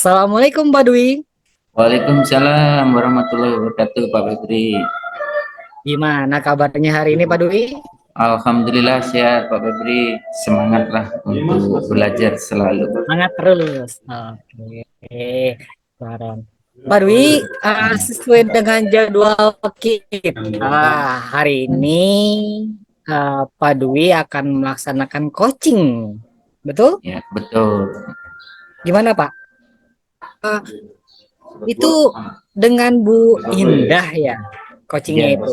Assalamualaikum Pak Dwi. Waalaikumsalam warahmatullahi wabarakatuh, Pak Febri. Gimana kabarnya hari ini Pak Dwi? Alhamdulillah sehat, Pak Febri. Semangatlah untuk belajar selalu. Semangat terus. Oke. Barang. Pak Dwi, sesuai dengan jadwal kita, hari ini Pak Dwi akan melaksanakan coaching. Betul? Ya, betul. Gimana Pak? Ah, itu dengan Bu Indah ya, coachingnya Ya, itu.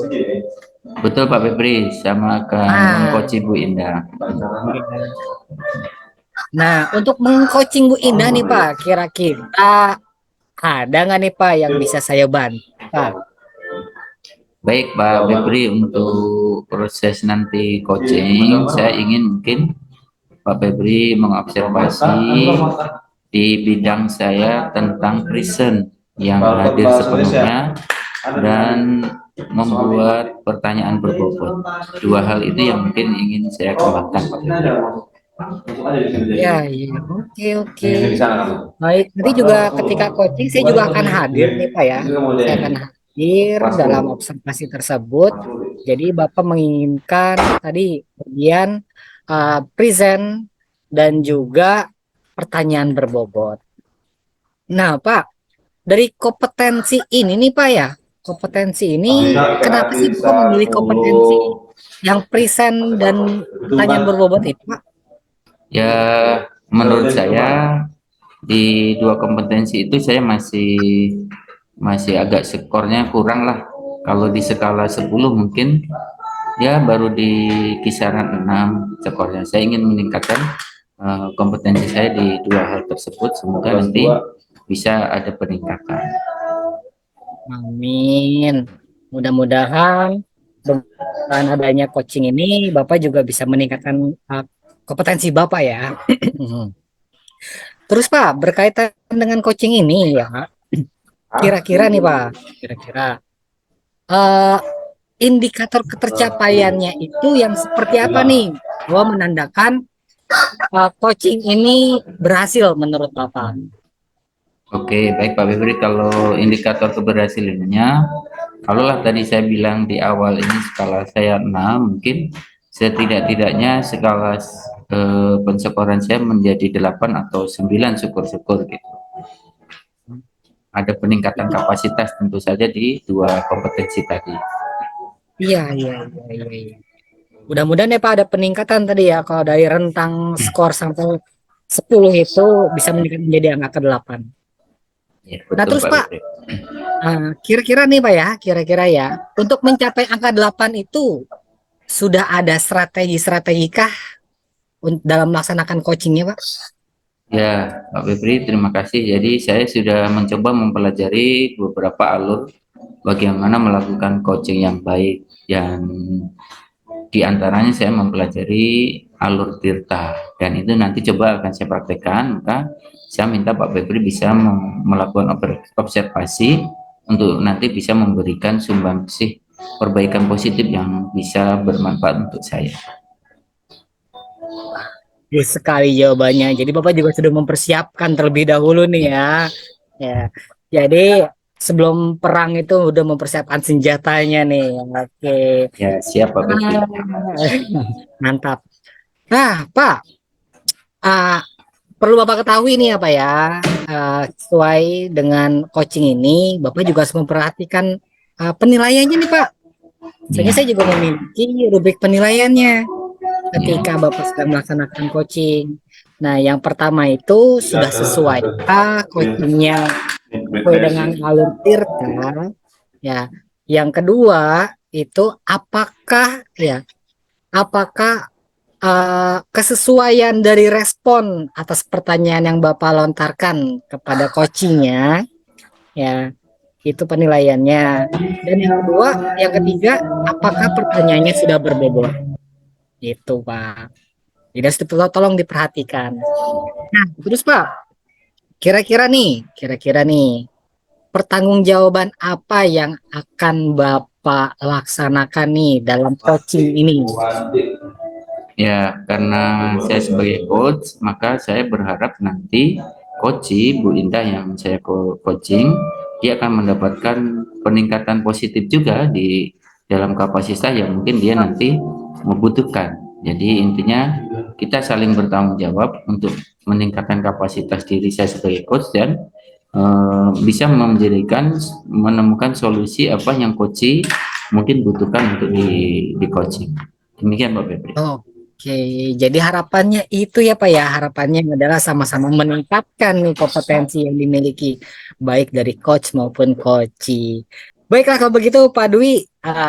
betul Pak Febri. Sama akan Ah, mengcoach Bu Indah. iya. Nah, untuk mengcoaching Bu Indah nih Pak, kira-kira ada nggak nih Pak yang bisa saya bantu Pak? Baik Pak Febri, untuk proses nanti coaching, saya ingin mungkin Pak Febri mengobservasi di bidang saya tentang present yang hadir sepenuhnya dan membuat pertanyaan berbobot. Dua hal itu yang mungkin ingin saya kembangkan, Pak Febri. Ya, ya, oke, oke. Baik, nanti juga ketika coaching saya juga akan hadir nih Pak ya. Saya akan hadir dalam observasi tersebut. Jadi Bapak menginginkan tadi bagian present dan juga pertanyaan berbobot. Nah, Pak, dari kompetensi ini nih Pak ya, kompetensi ini kenapa sih Bapak memilih kompetensi yang present dan pertanyaan berbobot itu Pak? Ya, menurut saya di dua kompetensi itu saya masih agak skornya kurang lah. Kalau di skala 10 mungkin ya baru di kisaran 6 skornya. Saya ingin meningkatkan kompetensi saya di dua hal tersebut. Semoga nanti bisa ada peningkatan. Amin. Mudah-mudahan dengan adanya coaching ini Bapak juga bisa meningkatkan kompetensi Bapak ya. Terus Pak, berkaitan dengan coaching ini ya, kira-kira nih Pak, kira-kira eh, indikator ketercapaiannya itu yang seperti apa nih? Bahwa menandakan coaching ini berhasil menurut Bapak. Oke, baik Pak Febri, kalau indikator keberhasilannya, kalaulah tadi saya bilang di awal ini skala saya 6, mungkin setidak-tidaknya skala pensyukuran saya menjadi 8 atau 9, syukur-syukur gitu. Ada peningkatan kapasitas tentu saja di dua kompetensi tadi. Iya, iya, iya, iya, iya. Mudah-mudahan ya Pak ada peningkatan tadi ya. Kalau dari rentang skor sampai 10 itu bisa meningkat menjadi angka ke-8. Ya, Nah betul terus Pak Pak, Febri. kira-kira nih Pak ya, kira-kira ya, untuk mencapai angka 8 itu sudah ada strategi-strategi kah dalam melaksanakan coachingnya Pak? Ya, Pak Febri, terima kasih. Jadi saya sudah mencoba mempelajari beberapa alur bagaimana melakukan coaching yang baik, yang di antaranya saya mempelajari alur Tirta, dan itu nanti coba akan saya praktekkan. Maka saya minta Pak Febri bisa melakukan observasi untuk nanti bisa memberikan sumbangsih perbaikan positif yang bisa bermanfaat untuk saya. Bagus sekali jawabannya. Jadi Bapak juga sudah mempersiapkan terlebih dahulu nih ya. Ya. Jadi sebelum perang itu udah mempersiapkan senjatanya nih. Oke. Ya, siap Pak Febri. Mantap. Nah, Pak, ah, perlu Bapak ketahui nih apa ya, sesuai dengan coaching ini, Bapak juga harus memperhatikan penilaiannya nih Pak. Soalnya saya Ya, juga memiliki rubrik penilaiannya ketika ya, Bapak sedang melaksanakan coaching. Nah, yang pertama itu sudah sesuaikah coachingnya sesuai dengan alur Tirta, ya. Yang kedua itu apakah kesesuaian dari respon atas pertanyaan yang Bapak lontarkan kepada coachingnya, ya, itu penilaiannya. Dan yang ketiga, apakah pertanyaannya sudah berbobot? Itu, Pak. Jadi harus tolong diperhatikan. Nah, terus Pak, kira-kira nih, pertanggungjawaban apa yang akan Bapak laksanakan nih dalam coaching ini? ya, karena saya sebagai coach, maka saya berharap nanti coaching Bu Indah yang saya coaching, dia akan mendapatkan peningkatan positif juga di dalam kapasitas yang mungkin dia nanti membutuhkan. Jadi intinya kita saling bertanggung jawab untuk meningkatkan kapasitas diri saya sebagai coach dan bisa menemukan solusi apa yang coach mungkin butuhkan untuk di coaching. Demikian Pak Febri. Oke, jadi harapannya itu ya Pak ya, harapannya adalah sama-sama meningkatkan nih kompetensi yang dimiliki baik dari coach maupun coachi. Baiklah kalau begitu Pak Dwi,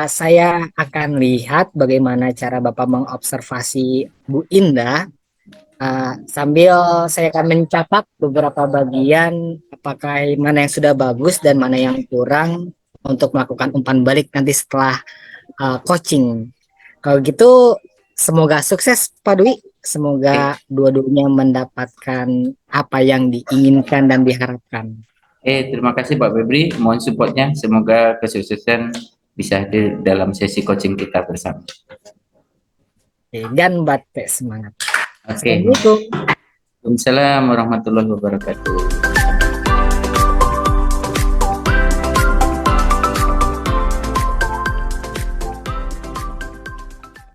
saya akan lihat bagaimana cara Bapak mengobservasi Bu Indah. Sambil saya akan mencatat beberapa bagian apakah mana yang sudah bagus dan mana yang kurang untuk melakukan umpan balik nanti setelah coaching. Kalau gitu, semoga sukses Pak Dwi. Semoga dua-duanya mendapatkan apa yang diinginkan dan diharapkan. Terima kasih Pak Febri. Mohon supportnya. Semoga kesuksesan bisa hadir dalam sesi coaching kita bersama. Oke, dan batik semangat. Oke. Assalamualaikum. Waalaikumsalam warahmatullahi wabarakatuh.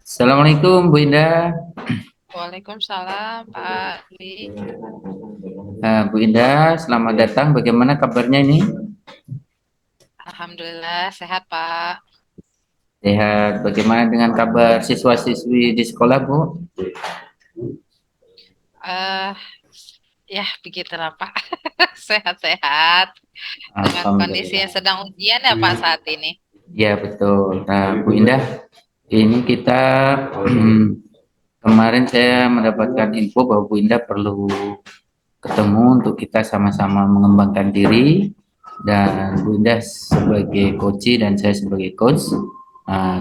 Assalamualaikum Bu Indah. Waalaikumsalam Pak Dwi. Bu Indah, selamat datang. Bagaimana kabarnya ini? Alhamdulillah sehat Pak. Sehat. Bagaimana dengan kabar siswa-siswi di sekolah, Bu? Ya begitulah Pak. Sehat-sehat. Dengan kondisi yang sedang ujian ya Pak saat ini. Ya betul. Nah Bu Indah, ini kita kemarin saya mendapatkan info bahwa Bu Indah perlu ketemu untuk kita sama-sama mengembangkan diri, dan Bu Indah sebagai coach dan saya sebagai coach,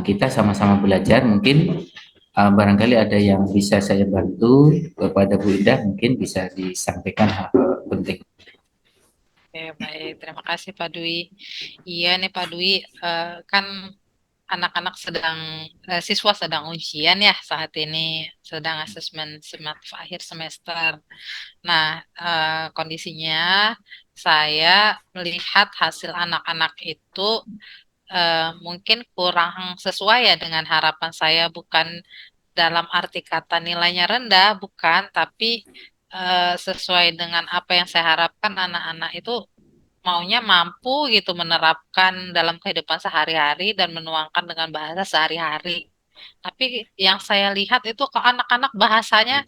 kita sama-sama belajar. Mungkin barangkali ada yang bisa saya bantu kepada Bu Indah, mungkin bisa disampaikan hal penting. Oke, baik, terima kasih Pak Dwi. Iya nih Pak Dwi, kan anak-anak siswa sedang ujian ya saat ini, sedang asesmen akhir semester. Nah, kondisinya saya melihat hasil anak-anak itu mungkin kurang sesuai ya dengan harapan saya, bukan dalam arti kata nilainya rendah, bukan, tapi sesuai dengan apa yang saya harapkan anak-anak itu maunya mampu gitu menerapkan dalam kehidupan sehari-hari dan menuangkan dengan bahasa sehari-hari. Tapi yang saya lihat itu kok anak-anak bahasanya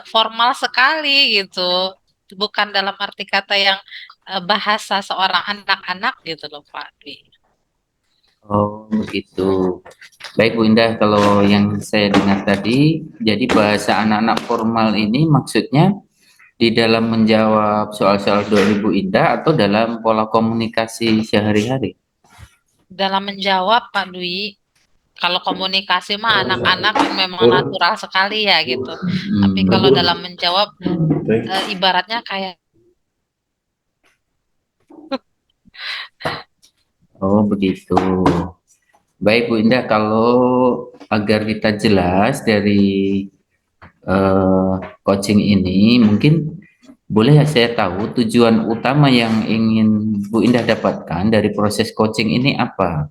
formal sekali gitu, bukan dalam arti kata yang bahasa seorang anak-anak gitu loh Pak Dwi. Oh begitu. Baik Bu Indah, kalau yang saya dengar tadi, jadi bahasa anak-anak formal ini maksudnya di dalam menjawab soal-soal dari Bu Indah atau dalam pola komunikasi sehari-hari? Dalam menjawab Pak Dwi, kalau komunikasi mah anak-anak memang natural sekali ya gitu. Tapi kalau dalam menjawab ibaratnya kayak Oh begitu. Baik Bu Indah, kalau agar kita jelas dari coaching ini, mungkin boleh ya saya tahu tujuan utama yang ingin Bu Indah dapatkan dari proses coaching ini apa?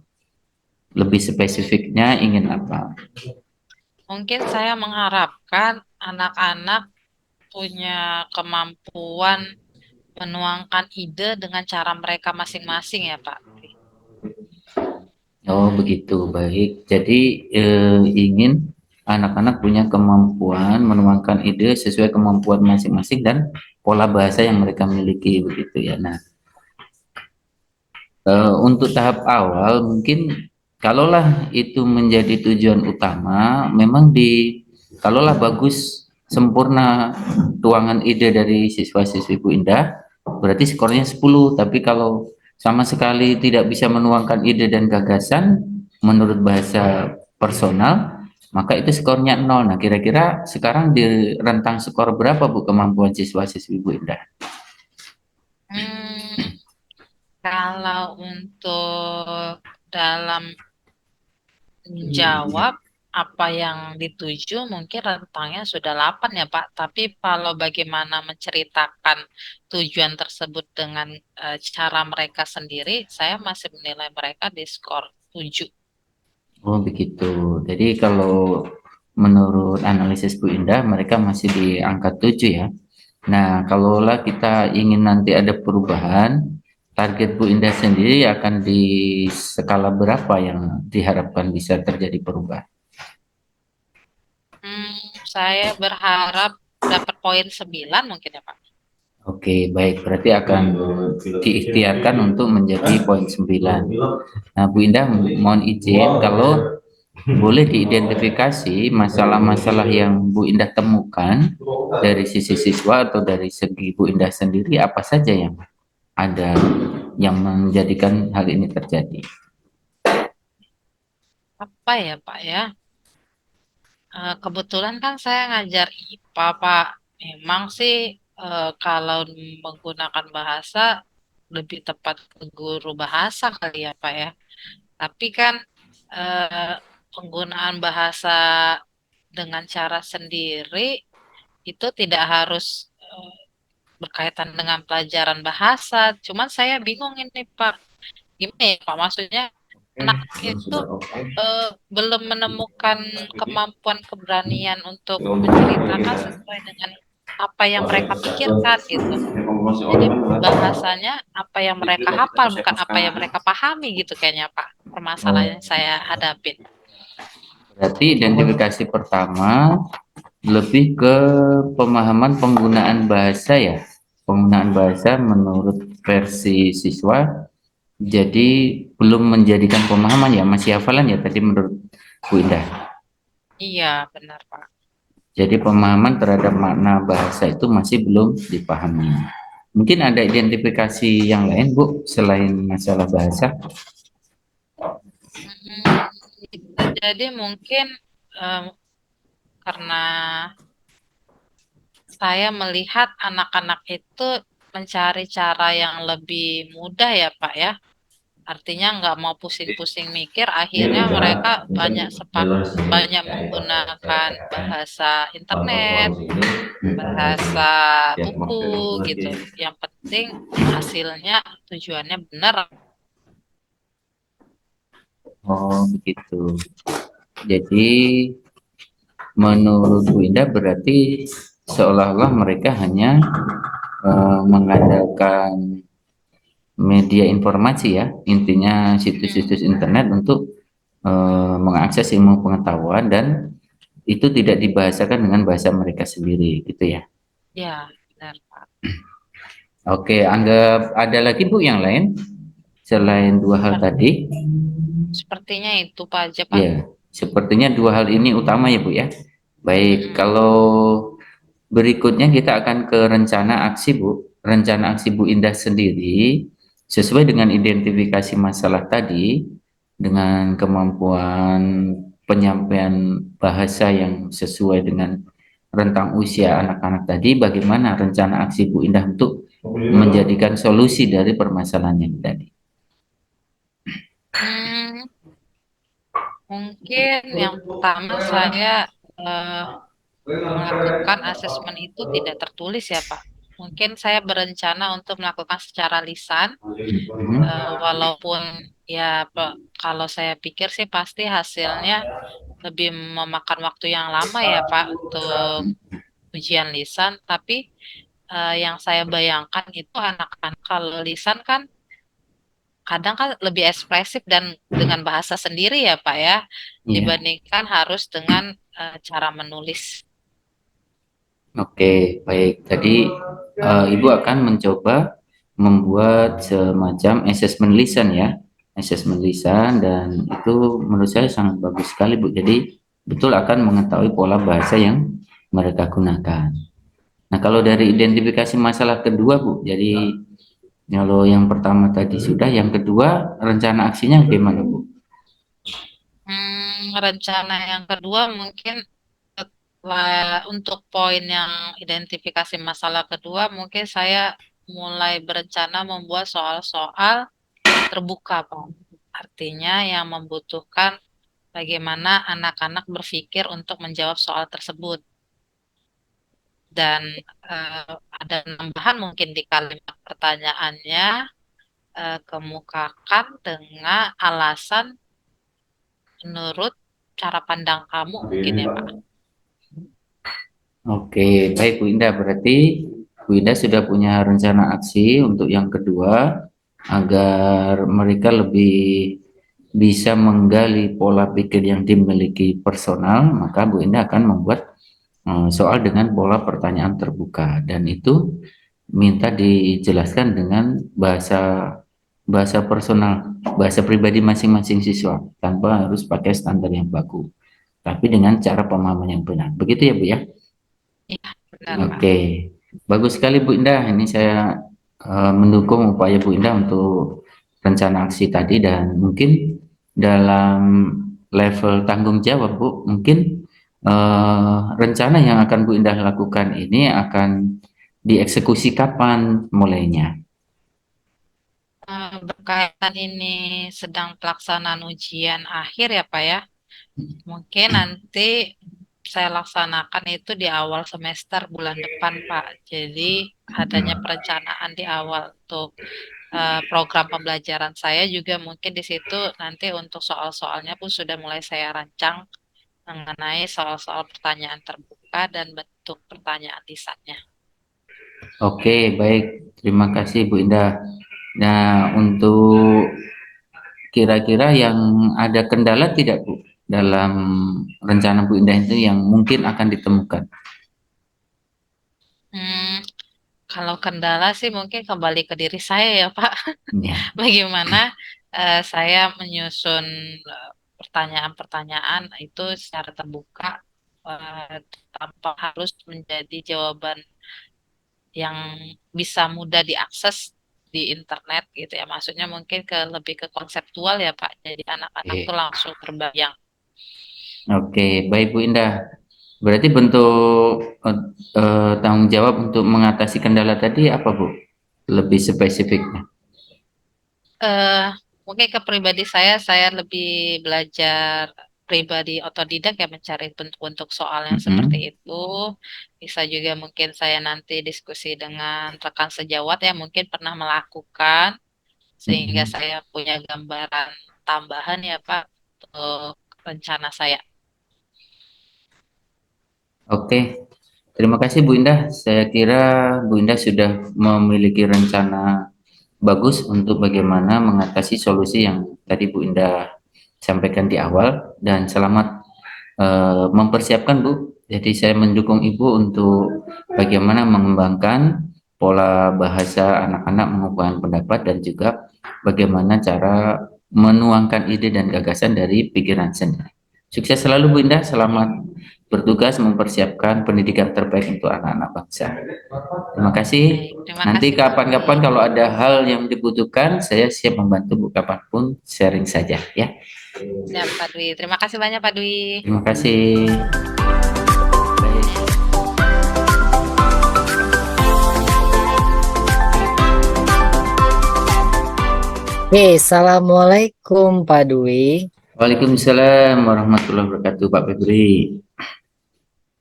Lebih spesifiknya ingin apa? mungkin saya mengharapkan anak-anak punya kemampuan menuangkan ide dengan cara mereka masing-masing ya Pak. Oh begitu, baik. Jadi ingin anak-anak punya kemampuan menuangkan ide sesuai kemampuan masing-masing dan pola bahasa yang mereka miliki begitu ya. Nah, untuk tahap awal mungkin kalaulah itu menjadi tujuan utama, memang kalaulah bagus sempurna tuangan ide dari siswa-siswi Bu Indah, berarti skornya 10. Tapi kalau sama sekali tidak bisa menuangkan ide dan gagasan menurut bahasa personal, maka itu skornya 0. Nah, kira-kira sekarang di rentang skor berapa Bu kemampuan siswa-siswi Bu Indah? Kalau untuk dalam menjawab apa yang dituju mungkin rentangnya sudah 8 ya Pak. Tapi kalau bagaimana menceritakan tujuan tersebut dengan cara mereka sendiri, saya masih menilai mereka di skor 7. Oh begitu. Jadi kalau menurut analisis Bu Indah, mereka masih di angka 7 ya. Nah, kalaulah kita ingin nanti ada perubahan, target Bu Indah sendiri akan di skala berapa yang diharapkan bisa terjadi perubahan? Saya berharap dapat poin 9 mungkin ya Pak. Oke, baik. Berarti akan diikhtiarkan untuk menjadi poin 9. Nah, Bu Indah mohon izin kalau boleh diidentifikasi masalah-masalah yang Bu Indah temukan dari sisi siswa atau dari segi Bu Indah sendiri apa saja yang ada yang menjadikan hal ini terjadi? Apa ya Pak ya? Kebetulan kan saya ngajar IPA Pak. Memang sih kalau menggunakan bahasa lebih tepat ke guru bahasa kali ya Pak ya. Tapi kan eh, penggunaan bahasa dengan cara sendiri itu tidak harus berkaitan dengan pelajaran bahasa. Cuman saya bingung ini Pak. Gimana ya Pak? Maksudnya anak itu belum menemukan kemampuan keberanian untuk menceritakan sesuai dengan apa yang mereka pikirkan gitu. Jadi bahasanya apa yang mereka hafal bukan apa yang mereka pahami gitu kayaknya Pak. Permasalahan yang saya hadapin. Berarti identifikasi pertama lebih ke pemahaman penggunaan bahasa ya. Penggunaan bahasa menurut versi siswa jadi belum menjadikan pemahaman ya, masih hafalan ya tadi menurut Bu Indah. Iya, benar Pak. Jadi pemahaman terhadap makna bahasa itu masih belum dipahami. Mungkin ada identifikasi yang lain Bu selain masalah bahasa? Bisa jadi mungkin em, karena saya melihat anak-anak itu mencari cara yang lebih mudah ya Pak ya. Artinya nggak mau pusing-pusing mikir, akhirnya mereka banyak menggunakan bahasa internet, bahasa buku gitu. Yang penting hasilnya tujuannya benar. Oh begitu. Jadi menurut Bu Indah berarti seolah-olah mereka hanya mengandalkan media informasi ya, intinya situs-situs internet untuk mengakses ilmu pengetahuan dan itu tidak dibahasakan dengan bahasa mereka sendiri gitu ya. Ya, benar Pak. Oke, anggap ada lagi Bu yang lain selain dua hal tadi? Sepertinya itu Pak aja Pak. Ya, sepertinya dua hal ini utama ya Bu ya. Baik, Mm-mm. kalau berikutnya kita akan ke rencana aksi Bu. Rencana aksi Bu Indah sendiri sesuai dengan identifikasi masalah tadi dengan kemampuan penyampaian bahasa yang sesuai dengan rentang usia anak-anak tadi, bagaimana rencana aksi Bu Indah untuk menjadikan solusi dari permasalahan yang tadi? Hmm, Mungkin yang pertama saya eh, melakukan asesmen itu tidak tertulis ya Pak. Mungkin saya berencana untuk melakukan secara lisan, walaupun ya Pak, kalau saya pikir sih pasti hasilnya lebih memakan waktu yang lama ya Pak untuk ujian lisan. Tapi yang saya bayangkan itu anak-anak kalau lisan kan kadang kan lebih ekspresif dan dengan bahasa sendiri ya Pak ya, Iya. dibandingkan harus dengan cara menulis. Oke, baik. Tadi Ibu akan mencoba membuat semacam assessment lisan ya, assessment lisan dan itu menurut saya sangat bagus sekali Bu. Jadi betul akan mengetahui pola bahasa yang mereka gunakan. Nah, kalau dari identifikasi masalah kedua Bu, jadi kalau yang pertama tadi sudah, yang kedua rencana aksinya gimana Bu? Rencana yang kedua mungkin untuk poin yang identifikasi masalah kedua, mungkin saya mulai berencana membuat soal-soal terbuka, Pak. Artinya yang membutuhkan bagaimana anak-anak berpikir untuk menjawab soal tersebut. Dan ada tambahan mungkin di kalimat pertanyaannya, kemukakan dengan alasan menurut cara pandang kamu mungkin ya Pak. Oke, baik Bu Indah. Berarti Bu Indah sudah punya rencana aksi untuk yang kedua agar mereka lebih bisa menggali pola pikir yang dimiliki personal, maka Bu Indah akan membuat soal dengan pola pertanyaan terbuka, dan itu minta dijelaskan dengan bahasa personal, bahasa pribadi masing-masing siswa, tanpa harus pakai standar yang baku, tapi dengan cara pemahaman yang benar. Begitu ya Bu ya? Iya, benar Pak. Oke, bagus sekali Bu Indah. Ini saya mendukung upaya Bu Indah untuk rencana aksi tadi, dan mungkin dalam level tanggung jawab Bu, mungkin rencana yang akan Bu Indah lakukan ini akan dieksekusi kapan mulainya? Berkaitan ini sedang pelaksanaan ujian akhir ya Pak ya. Mungkin nanti saya laksanakan itu di awal semester bulan depan Pak. Jadi adanya perencanaan di awal untuk program pembelajaran saya juga mungkin di situ nanti untuk soal-soalnya pun sudah mulai saya rancang mengenai soal-soal pertanyaan terbuka dan bentuk pertanyaan lisannya. Oke, baik. Terima kasih Bu Indah. Nah, untuk kira-kira yang ada kendala tidak Bu dalam rencana Bu Indah itu yang mungkin akan ditemukan? Hmm, kalau kendala sih mungkin kembali ke diri saya ya Pak. Ya. Bagaimana saya menyusun pertanyaan-pertanyaan itu secara terbuka tanpa harus menjadi jawaban yang bisa mudah diakses di internet gitu ya. Maksudnya mungkin lebih ke konseptual ya Pak. Jadi anak-anak tuh Oke. langsung terbayang. Oke, baik Bu Indah. Berarti bentuk tanggung jawab untuk mengatasi kendala tadi apa Bu? Lebih spesifiknya. eh Mungkin ke pribadi saya lebih belajar pribadi otodidak ya mencari bentuk-bentuk soal yang seperti itu. Bisa juga mungkin saya nanti diskusi dengan rekan sejawat yang mungkin pernah melakukan sehingga saya punya gambaran tambahan ya Pak untuk rencana saya. Oke, terima kasih Bu Indah. Saya kira Bu Indah sudah memiliki rencana bagus untuk bagaimana mengatasi solusi yang tadi Bu Indah sampaikan di awal, dan selamat mempersiapkan Bu. Jadi saya mendukung Ibu untuk bagaimana mengembangkan pola bahasa anak-anak mengungkapkan pendapat, dan juga bagaimana cara menuangkan ide dan gagasan dari pikiran sendiri. Sukses selalu Bu Indah, selamat bertugas mempersiapkan pendidikan terbaik untuk anak-anak bangsa. Terima kasih. Terima Nanti kasih, kapan-kapan kalau ada hal yang dibutuhkan, saya siap membantu Bu, kapanpun sharing saja ya. Siap, Pak Dwi. Terima kasih banyak, Pak Dwi. Terima kasih. Baik. Oke, assalamualaikum Pak Dwi. Waalaikumsalam warahmatullahi wabarakatuh Pak Febri.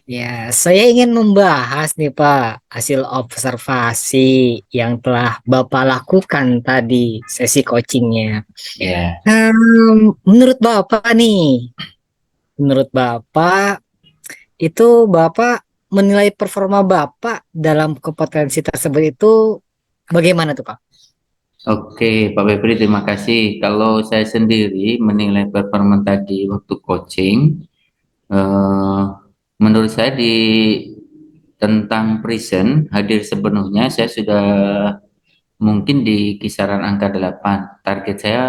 Ya, saya ingin membahas nih Pak hasil observasi yang telah Bapak lakukan tadi sesi coachingnya. Ya. Menurut Bapak nih, menurut Bapak itu Bapak menilai performa Bapak dalam kompetensi tersebut itu bagaimana tuh Pak? Oke, Pak Febri, terima kasih. Kalau saya sendiri menilai performa tadi waktu coaching, menurut saya tentang present hadir sepenuhnya, saya sudah mungkin di kisaran angka 8. Target saya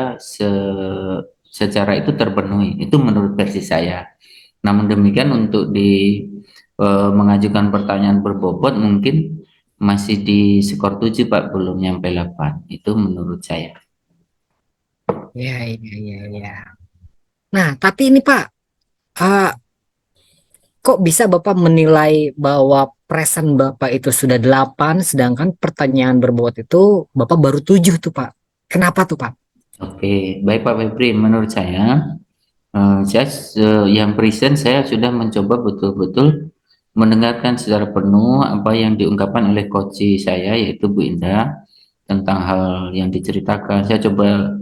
secara itu terpenuhi. Itu menurut versi saya. Namun demikian untuk mengajukan pertanyaan berbobot mungkin masih di skor 7 Pak, belum nyampe 8. Itu menurut saya. Ya. Nah, tapi ini Pak, kok bisa Bapak menilai bahwa present Bapak itu sudah 8, sedangkan pertanyaan berbobot itu Bapak baru 7 tuh Pak. Kenapa tuh Pak? Oke, baik Pak Febri, menurut saya Yang present saya sudah mencoba betul-betul mendengarkan secara penuh apa yang diungkapkan oleh coach saya yaitu Bu Indah tentang hal yang diceritakan. Saya coba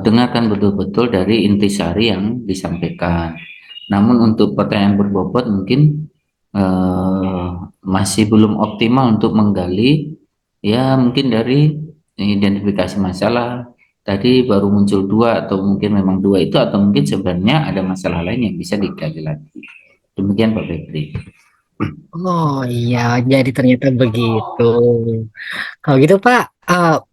dengarkan betul-betul dari intisari yang disampaikan. Namun untuk pertanyaan berbobot mungkin masih belum optimal untuk menggali, ya mungkin dari identifikasi masalah tadi baru muncul dua atau mungkin memang dua itu atau mungkin sebenarnya ada masalah lain yang bisa digali lagi. Demikian Pak Febri. Oh iya, jadi ternyata begitu. Kalau gitu Pak,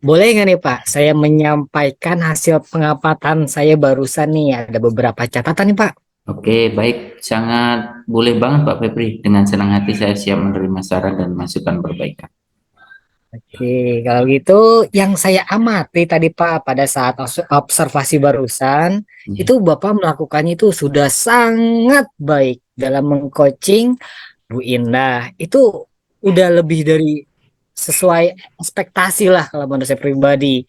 boleh nggak nih Pak, saya menyampaikan hasil pengamatan saya barusan nih, ada beberapa catatan nih Pak. Oke, baik, sangat boleh banget Pak Febri. Dengan senang hati saya siap menerima saran dan masukan perbaikan. Oke, kalau gitu yang saya amati tadi Pak pada saat observasi barusan, Ya. itu Bapak melakukannya itu sudah sangat baik dalam mengcoaching Bu Indah. Itu udah lebih dari sesuai ekspektasi lah kalau menurut saya pribadi.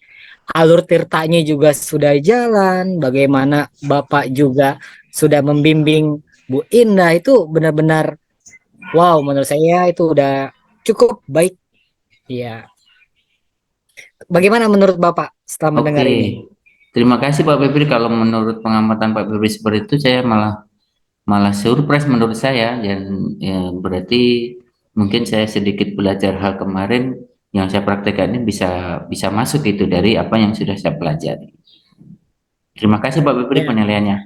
Alur tirtanya juga sudah jalan, bagaimana Bapak juga sudah membimbing Bu Indah itu benar-benar wow menurut saya itu udah cukup baik. Ya, bagaimana menurut Bapak setelah mendengar Oke, ini? terima kasih Pak Febri. Kalau menurut pengamatan Pak Febri seperti itu, saya malah malah surprise menurut saya dan ya, berarti mungkin saya sedikit belajar hal kemarin yang saya praktekkan ini bisa bisa masuk itu dari apa yang sudah saya pelajari. Terima kasih Pak Febri Ya, penilaiannya.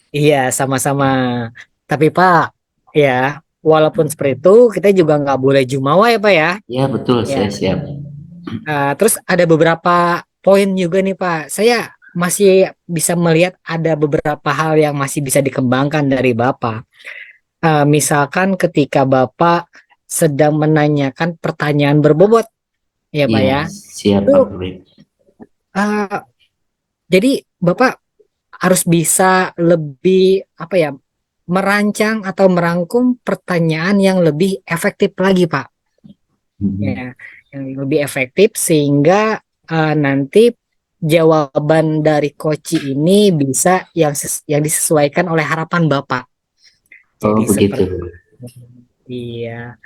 iya sama-sama. Tapi Pak, ya walaupun seperti itu kita juga nggak boleh jumawa ya Pak ya. Ya betul, Ya, saya siap. terus ada beberapa poin juga nih Pak. Saya masih bisa melihat ada beberapa hal yang masih bisa dikembangkan dari Bapak. Misalkan ketika Bapak sedang menanyakan pertanyaan berbobot, ya Pak Iya, ya. siap Itu Pak Febri. eh, jadi Bapak harus bisa lebih apa ya merancang atau merangkum pertanyaan yang lebih efektif lagi Pak. Mhm. Ya, yang lebih efektif sehingga nanti jawaban dari Koci ini bisa yang disesuaikan oleh harapan Bapak. Oh Jadi begitu. seperti iya.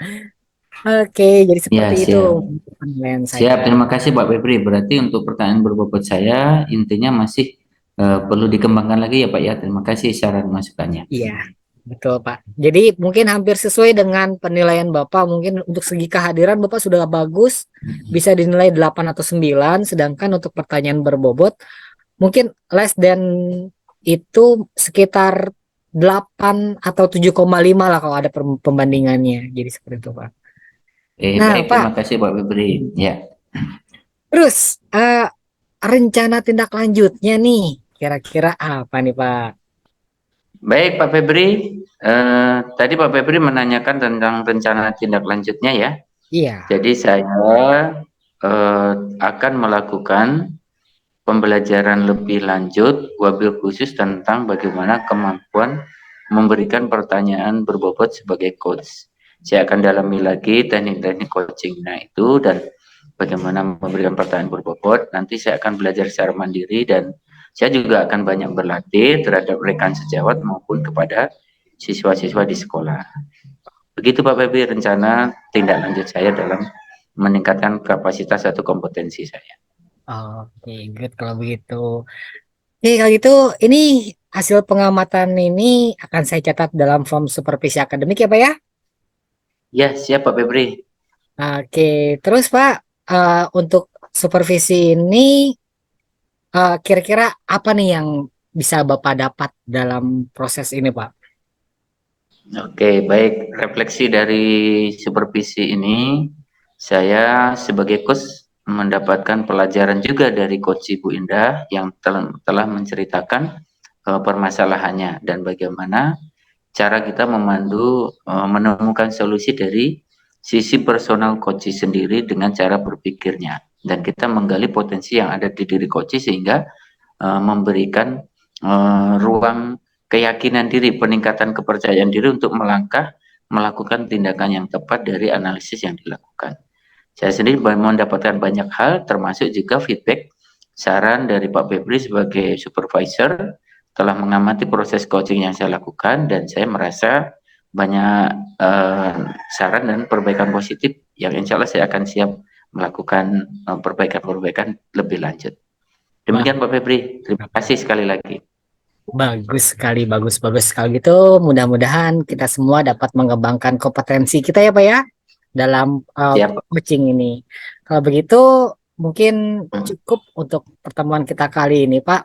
Oke, jadi Ya seperti itu siap. penilaian saya. Siap, terima kasih Pak Febri. Berarti untuk pertanyaan berbobot saya intinya masih perlu dikembangkan lagi ya Pak ya. Terima kasih saran masukannya. Iya, betul Pak. Jadi mungkin hampir sesuai dengan penilaian Bapak. Mungkin untuk segi kehadiran Bapak sudah bagus, bisa dinilai 8 atau 9. Sedangkan untuk pertanyaan berbobot mungkin less than itu sekitar 8 atau 7,5 lah kalau ada pembandingannya. Jadi seperti itu Pak. Nah Baik, terima Pak, kasih Pak Febri. Ya. terus rencana tindak lanjutnya nih, kira-kira apa nih Pak? Baik Pak Febri, tadi Pak Febri menanyakan tentang rencana tindak lanjutnya ya. Iya, Jadi saya akan melakukan pembelajaran lebih lanjut, wabil khusus tentang bagaimana kemampuan memberikan pertanyaan berbobot sebagai coach. Saya akan dalami lagi teknik-teknik coachingnya itu dan bagaimana memberikan pertanyaan berbobot. Nanti saya akan belajar secara mandiri dan saya juga akan banyak berlatih terhadap rekan sejawat maupun kepada siswa-siswa di sekolah. Begitu Pak Febi rencana tindak lanjut saya dalam meningkatkan kapasitas atau kompetensi saya. oke, good kalau begitu. Oke, kalau gitu ini hasil pengamatan ini akan saya catat dalam form supervisi akademik ya Pak ya. Ya, siap Pak Febri. Oke, terus Pak untuk supervisi ini kira-kira apa nih yang bisa Bapak dapat dalam proses ini Pak? Oke, baik. Refleksi dari supervisi ini, saya sebagai coach mendapatkan pelajaran juga dari coach Ibu Indah yang telah menceritakan permasalahannya dan bagaimana cara kita memandu menemukan solusi dari sisi personal coach sendiri dengan cara berpikirnya dan kita menggali potensi yang ada di diri coach sehingga memberikan ruang keyakinan diri, peningkatan kepercayaan diri untuk melakukan tindakan yang tepat dari analisis yang dilakukan. Saya sendiri mendapatkan banyak hal, termasuk juga feedback, saran dari Pak Febri sebagai supervisor, telah mengamati proses coaching yang saya lakukan dan saya merasa banyak saran dan perbaikan positif yang insya Allah saya akan siap melakukan perbaikan-perbaikan lebih lanjut. Demikian Pak Febri, terima kasih sekali lagi. Bagus sekali, bagus sekali gitu. Mudah-mudahan kita semua dapat mengembangkan kompetensi kita ya Pak ya dalam coaching ini. Kalau begitu mungkin cukup untuk pertemuan kita kali ini Pak.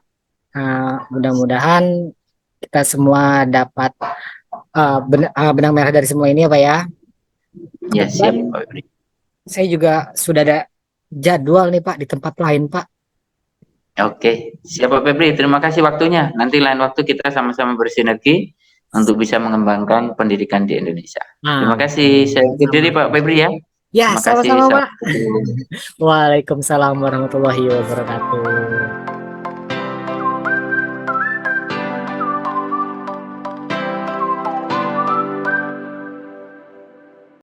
Mudah-mudahan kita semua dapat benang merah dari semua ini ya Pak ya. Ya siap Pak Febri. Saya juga sudah ada jadwal nih Pak di tempat lain Pak. Oke, siap Pak Febri. Terima kasih waktunya. Nanti lain waktu kita sama-sama bersinergi untuk bisa mengembangkan pendidikan di Indonesia. Terima kasih. Saya sendiri Pak Febri ya. Ya, sama-sama Pak. Waalaikumsalam warahmatullahi wabarakatuh.